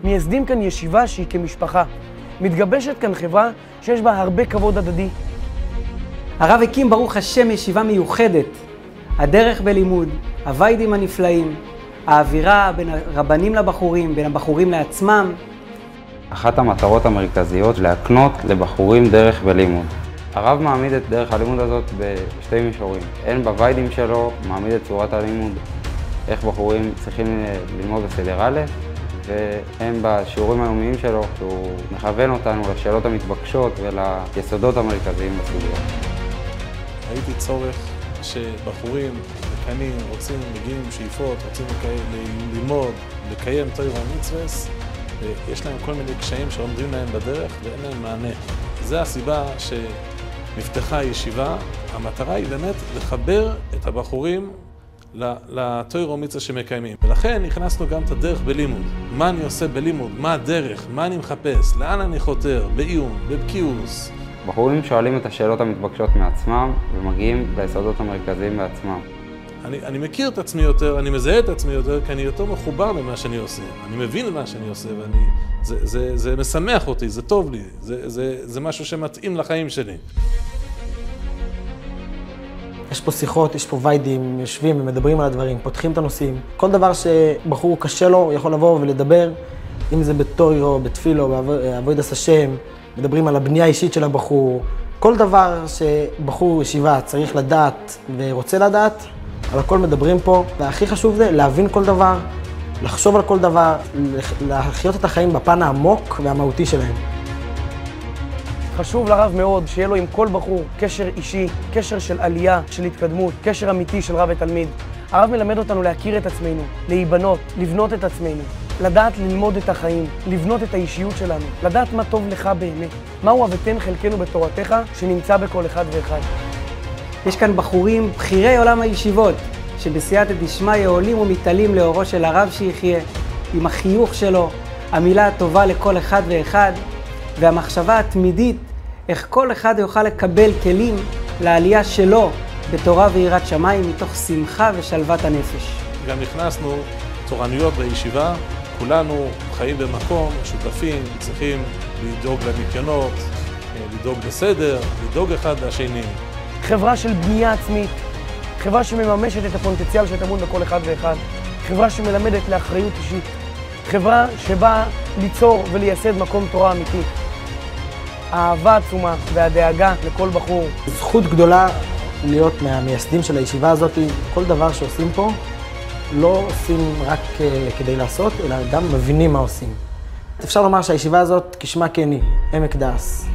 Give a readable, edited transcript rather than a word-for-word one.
מייסדים כאן ישיבה שהיא כמשפחה. מתגבשת כאן חברה שיש בה הרבה כבוד הדדי. הרב הקים ברוך השם ישיבה מיוחדת. הדרך בלימוד, הוויידים הנפלאים, האווירה בין הרבנים לבחורים, בין הבחורים לעצמם. אחת המטרות המרכזיות להקנות לבחורים דרך בלימוד. הרב מעמיד את דרך הלימוד הזאת בשתי מישורים. הן בוויידים שלו מעמיד את צורת הלימוד, איך בחורים צריכים ללמוד בסדר א', והן בשיעורים היומיים שלו, שהוא מכוון אותנו לשאלות המתבקשות וליסודות המרכזיים בסוגיה. ראיתי צורך שבחורים, מקיימים, רוצים, מגיעים שאיפות, רוצים ללמוד, לקיים תורה ומצוות, ויש להם כל מיני קשיים שעומדים להם בדרך ואין להם מענה. זו הסיבה שנפתחה הישיבה. המטרה היא באמת לחבר את הבחורים לתורה ומצוות שמקיימים. ולכן הכנסנו גם את הדרך בלימוד. מה אני עושה בלימוד? מה הדרך? מה אני מחפש? לאן אני חותר? בעיון, בבקיאות. בחורים שואלים את השאלות המתבקשות מעצמם ומגיעים ליסודות המרכזיים בעצמם. אני מכיר את עצמי יותר, אני מזהה את עצמי יותר, כי אני יותר מחובר למה שאני עושה. אני מבין למה שאני עושה, זה משמח אותי, זה טוב לי, זה משהו שמתאים לחיים שלי. יש פה שיחות, יש פה ויידים, יושבים ומדברים על הדברים, פותחים את הנושאים. כל דבר שבחור קשה לו, הוא יכול לבוא ולדבר, אם זה בתוירו, בתפילו, בעבודת השם, מדברים על הבנייה האישית של הבחור. כל דבר שבחור ישיבה צריך לדעת ורוצה לדעת, על הכל מדברים פה. והכי חשוב זה להבין כל דבר, לחשוב על כל דבר, לחיות את החיים בפן העמוק והמהותי שלהם. חשוב לרב מאוד שיהיה לו עם כל בחור קשר אישי, קשר של עלייה, של התקדמות, קשר אמיתי של רב ותלמיד. הרב מלמד אותנו להכיר את עצמנו, להיבנות, לבנות את עצמנו, לדעת ללמוד את החיים, לבנות את האישיות שלנו, לדעת מה טוב לך באמת, מהו ותן חלקנו בתורתך שנמצא בכל אחד ואחד. יש כאן בחורים בחירי עולם הישיבות, שבסייעתא דשמיא עולים ומתעלים לאורו של הרב שיחיה, עם החיוך שלו, המילה הטובה לכל אחד ואחד, והמחשבה התמידית, איך כל אחד יוכל לקבל כלים לעלייה שלו בתורה ויראת שמיים מתוך שמחה ושלוות הנפש. גם נכנסנו תורנויות בישיבה, כולנו חיים במקום, שותפים, צריכים לדאוג לניקיונות, לדאוג לסדר, לדאוג אחד לשני. חברה של בנייה עצמית, חברה שמממשת את הפוטנציאל שטמון בכל אחד ואחד, חברה שמלמדת לאחריות אישית, חברה שבאה ליצור ולייסד מקום תורה אמיתי. האהבה עצומה והדאגה לכל בחור. זכות גדולה להיות מהמייסדים של הישיבה הזאת. כל דבר שעושים פה לא עושים רק כדי לעשות, אלא גם מבינים מה עושים. אפשר לומר שהישיבה הזאת כשמה כן היא, עמק דאס.